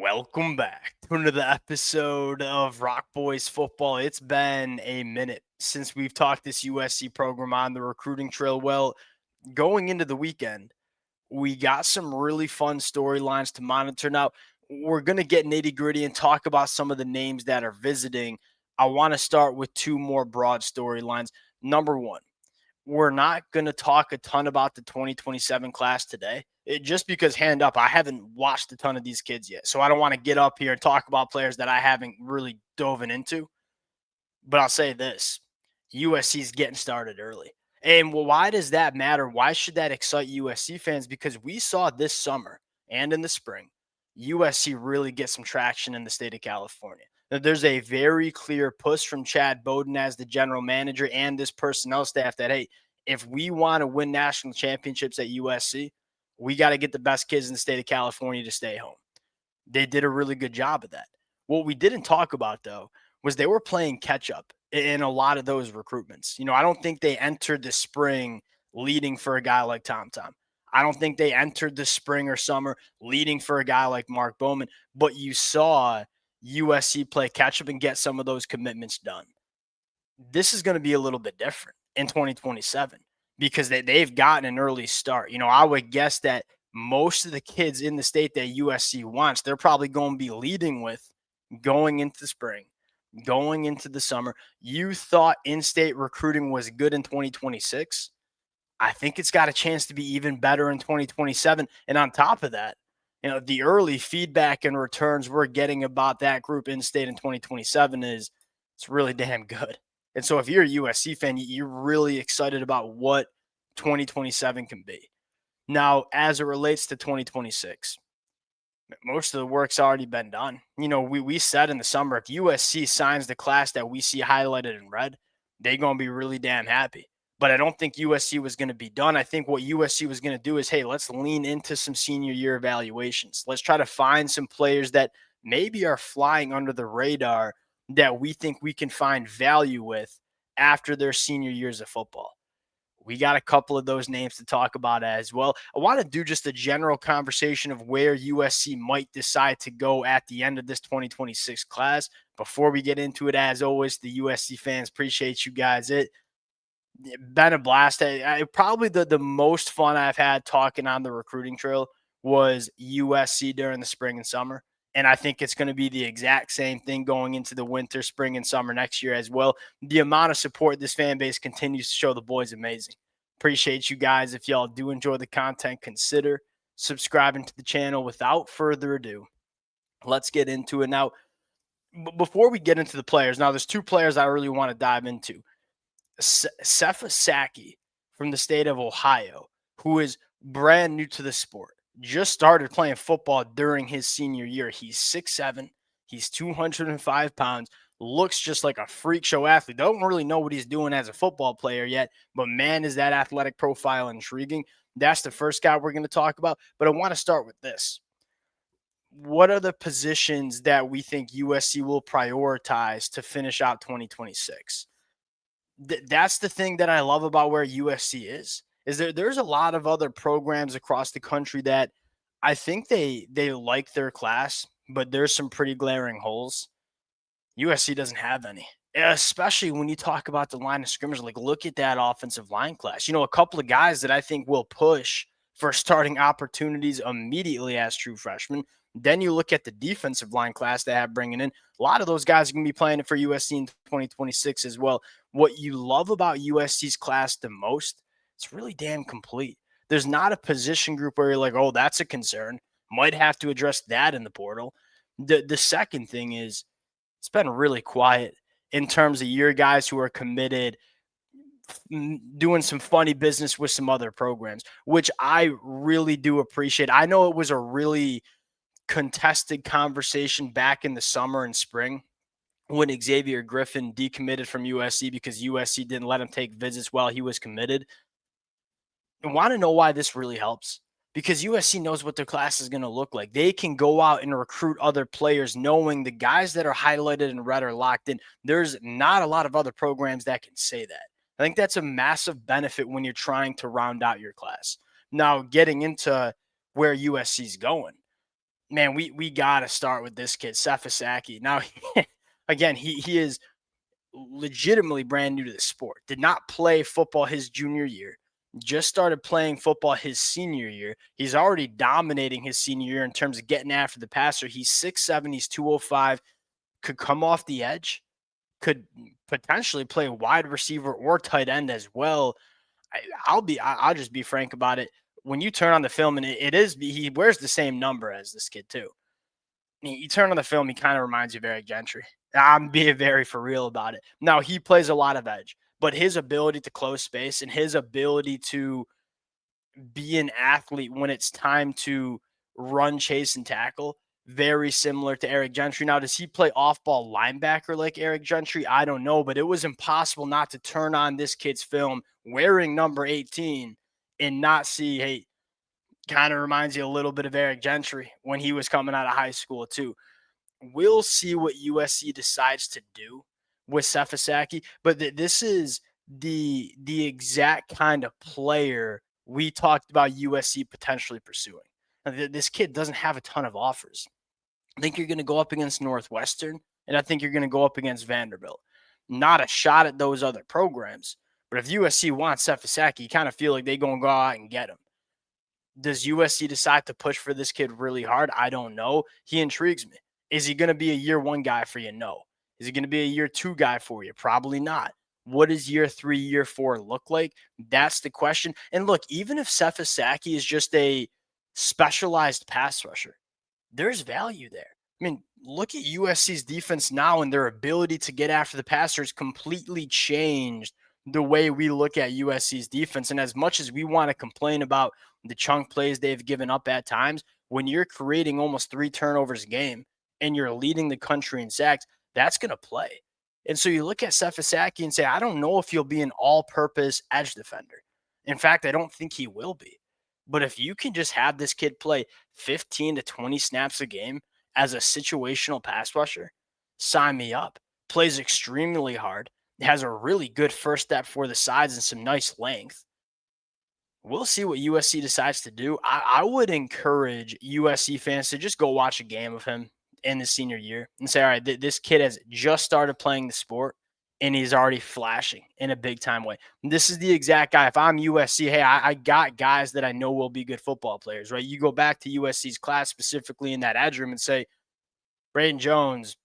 Welcome back to another episode of Rock Boys Football. It's been a minute since we've talked this USC program on the recruiting trail. Well, going into the weekend, we got some really fun storylines to monitor. Now, we're going to get nitty gritty and talk about some of the names that are visiting. I want to start with two more broad storylines. Number one, we're not going to talk a ton about the 2027 class today. Just because, hand up, I haven't watched a ton of these kids yet. So I don't want to get up here and talk about players that I haven't really dove into. But I'll say this: USC's getting started early. And why does that matter? Why should that excite USC fans? Because we saw this summer and in the spring, USC really get some traction in the state of California. There's a very clear push from Chad Bowden as the general manager and this personnel staff that, hey, if we want to win national championships at USC, we got to get the best kids in the state of California to stay home. They did a really good job of that. What we didn't talk about, though, was they were playing catch up in a lot of those recruitments. I don't think they entered the spring leading for a guy like Tom Tom. I don't think they entered the spring or summer leading for a guy like Mark Bowman, but you saw USC play catch up and get some of those commitments done. This is going to be a little bit different in 2027 because they've gotten an early start. I would guess that most of the kids in the state that USC wants, they're probably going to be leading with going into the spring, going into the summer. You thought in-state recruiting was good in 2026. I think it's got a chance to be even better in 2027. And on top of that, the early feedback and returns we're getting about that group in-state in 2027 is it's really damn good. And so if you're a USC fan, you're really excited about what 2027 can be. Now, as it relates to 2026, most of the work's already been done. We said in the summer, if USC signs the class that we see highlighted in red, they're going to be really damn happy. But I don't think USC was going to be done. I think what USC was going to do is, hey, let's lean into some senior year evaluations. Let's try to find some players that maybe are flying under the radar that we think we can find value with after their senior years of football. We got a couple of those names to talk about as well. I want to do just a general conversation of where USC might decide to go at the end of this 2026 class. Before we get into it, as always, the USC fans, appreciate you guys. It's been a blast. Probably the most fun I've had talking on the recruiting trail was USC during the spring and summer. And I think it's going to be the exact same thing going into the winter, spring, and summer next year as well. The amount of support this fan base continues to show the boys amazing. Appreciate you guys. If y'all do enjoy the content, consider subscribing to the channel. Without further ado, let's get into it. Now, before we get into the players, there's two players I really want to dive into. Sefa Saki from the state of Ohio, who is brand new to the sport. Just started playing football during his senior year. He's 6'7", he's 205 pounds, looks just like a freak show athlete. Don't really know what he's doing as a football player yet, but man, is that athletic profile intriguing. That's the first guy we're going to talk about, but I want to start with this. What are the positions that we think USC will prioritize to finish out 2026? That's the thing that I love about where USC is there's a lot of other programs across the country that I think they like their class, but there's some pretty glaring holes. USC doesn't have any, especially when you talk about the line of scrimmage. Like, look at that offensive line class. A couple of guys that I think will push for starting opportunities immediately as true freshmen. Then you look at the defensive line class they have bringing in. A lot of those guys are going to be playing for USC in 2026 as well. What you love about USC's class the most, it's really damn complete. There's not a position group where you're like, oh, that's a concern. Might have to address that in the portal. The second thing is it's been really quiet in terms of your guys who are committed, doing some funny business with some other programs, which I really do appreciate. I know it was a really contested conversation back in the summer and spring when Xavier Griffin decommitted from USC because USC didn't let him take visits while he was committed. I want to know why this really helps, because USC knows what their class is going to look like. They can go out and recruit other players knowing the guys that are highlighted in red are locked in. There's not a lot of other programs that can say that. I think that's a massive benefit when you're trying to round out your class. Now, getting into where USC's going, Man, we gotta start with this kid, Sefasaki. Now, again, he is legitimately brand new to the sport. Did not play football his junior year. Just started playing football his senior year. He's already dominating his senior year in terms of getting after the passer. He's 6'7", he's 205, could come off the edge, could potentially play wide receiver or tight end as well. I'll just be frank about it. When you turn on the film, and it is, he wears the same number as this kid too. You turn on the film, he kind of reminds you of Eric Gentry. I'm being very for real about it. Now, he plays a lot of edge, but his ability to close space and his ability to be an athlete when it's time to run, chase, and tackle, very similar to Eric Gentry. Now, does he play off ball linebacker like Eric Gentry? I don't know, but it was impossible not to turn on this kid's film wearing number 18 and not see, hey, kind of reminds you a little bit of Eric Gentry when he was coming out of high school, too. We'll see what USC decides to do with Sefasaki, but this is the exact kind of player we talked about USC potentially pursuing. This kid doesn't have a ton of offers. I think you're going to go up against Northwestern, and I think you're going to go up against Vanderbilt. Not a shot at those other programs, but if USC wants Sefasaki, you kind of feel like they're going to go out and get him. Does USC decide to push for this kid really hard? I don't know. He intrigues me. Is he going to be a year one guy for you? No. Is he going to be a year two guy for you? Probably not. What does year three, year four look like? That's the question. And look, even if Sefasaki is just a specialized pass rusher, there's value there. I mean, look at USC's defense now and their ability to get after the passer has completely changed the way we look at USC's defense. And as much as we want to complain about the chunk plays they've given up at times, when you're creating almost 3 turnovers a game and you're leading the country in sacks, that's going to play. And so you look at Sefasaki and say, I don't know if he'll be an all-purpose edge defender. In fact, I don't think he will be. But if you can just have this kid play 15 to 20 snaps a game as a situational pass rusher, sign me up. Plays extremely hard, has a really good first step for the sides and some nice length. We'll see what USC decides to do. I would encourage USC fans to just go watch a game of him in the senior year and say, all right, this kid has just started playing the sport and he's already flashing in a big time way. This is the exact guy. If I'm USC, hey, I got guys that I know will be good football players, right? You go back to USC's class specifically in that edge room and say, Braden Jones,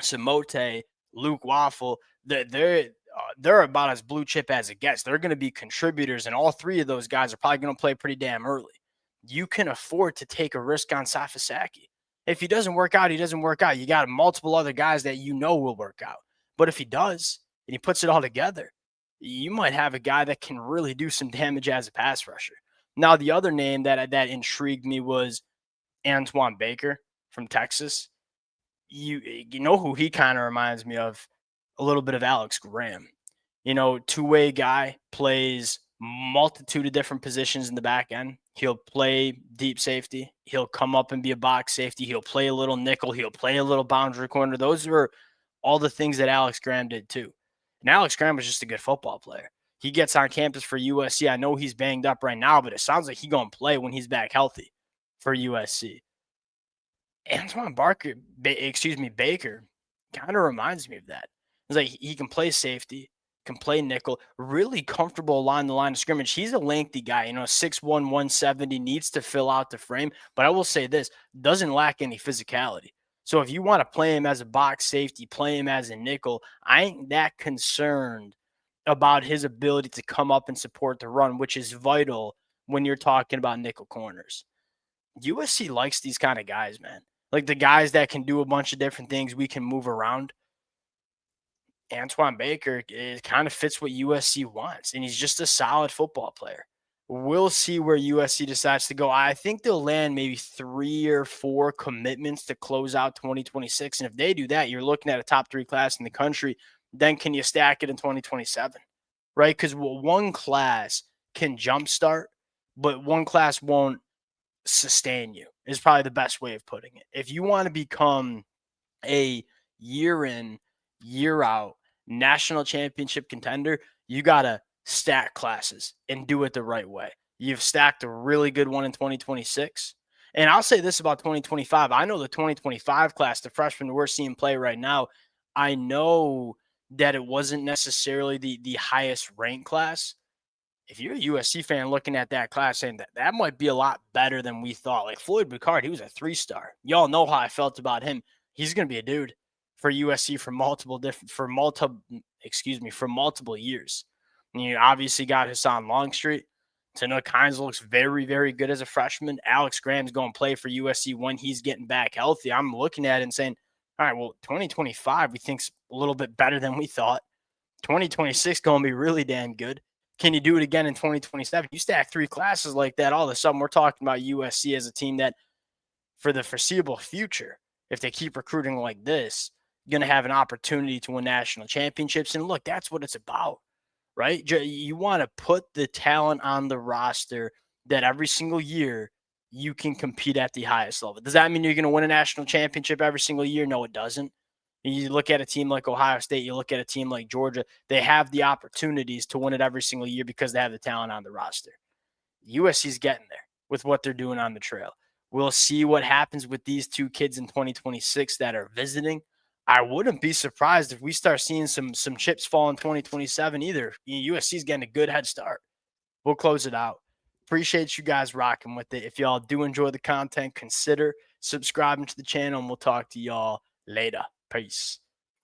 Samote, Luke Waffle, they're about as blue chip as it gets. They're going to be contributors, and all three of those guys are probably going to play pretty damn early. You can afford to take a risk on Sefasaki. If he doesn't work out, he doesn't work out. You got multiple other guys that you know will work out. But if he does, and he puts it all together, you might have a guy that can really do some damage as a pass rusher. Now, the other name that intrigued me was Antoine Baker from Texas. You know who he kind of reminds me of? A little bit of Alex Graham. Two-way guy, plays multitude of different positions in the back end. He'll play deep safety. He'll come up and be a box safety. He'll play a little nickel. He'll play a little boundary corner. Those were all the things that Alex Graham did too. And Alex Graham was just a good football player. He gets on campus for USC. I know he's banged up right now, but it sounds like he's going to play when he's back healthy for USC. Antoine Baker kind of reminds me of that. It's like he can play safety, can play nickel, really comfortable along the line of scrimmage. He's a lengthy guy, 6'1", 170, needs to fill out the frame. But I will say this, doesn't lack any physicality. So if you want to play him as a box safety, play him as a nickel, I ain't that concerned about his ability to come up and support the run, which is vital when you're talking about nickel corners. USC likes these kind of guys, man. Like the guys that can do a bunch of different things, we can move around. Antoine Baker, it kind of fits what USC wants, and he's just a solid football player. We'll see where USC decides to go. I think they'll land maybe 3 or 4 commitments to close out 2026. And if they do that, you're looking at a top 3 class in the country. Then can you stack it in 2027? Right? Because one class can jumpstart, but one class won't sustain you, is probably the best way of putting it. If you want to become a year in, year out national championship contender, you got to stack classes and do it the right way. You've stacked a really good one in 2026, And I'll say this about 2025. I know the 2025 class, the freshmen we're seeing play right now, I know that it wasn't necessarily the highest ranked class. If you're a USC fan looking at that class saying that might be a lot better than we thought. Like Floyd Bicard, he was a 3-star. Y'all know how I felt about him. He's going to be a dude for USC for multiple years. And you obviously got Hassan Longstreet. Tanook Hines looks very, very good as a freshman. Alex Graham's going to play for USC when he's getting back healthy. I'm looking at it and saying, all right, well, 2025 we think's a little bit better than we thought. 2026 going to be really damn good. Can you do it again in 2027? You stack 3 classes like that, all of a sudden we're talking about USC as a team that, for the foreseeable future, if they keep recruiting like this, going to have an opportunity to win national championships. And look, that's what it's about, right? You want to put the talent on the roster that every single year you can compete at the highest level. Does that mean you're going to win a national championship every single year? No, it doesn't. You look at a team like Ohio State, you look at a team like Georgia, they have the opportunities to win it every single year because they have the talent on the roster. USC's getting there with what they're doing on the trail. We'll see what happens with these 2 kids in 2026 that are visiting. I wouldn't be surprised if we start seeing some chips fall in 2027 either. USC's getting a good head start. We'll close it out. Appreciate you guys rocking with it. If y'all do enjoy the content, consider subscribing to the channel, and we'll talk to y'all later. Peace.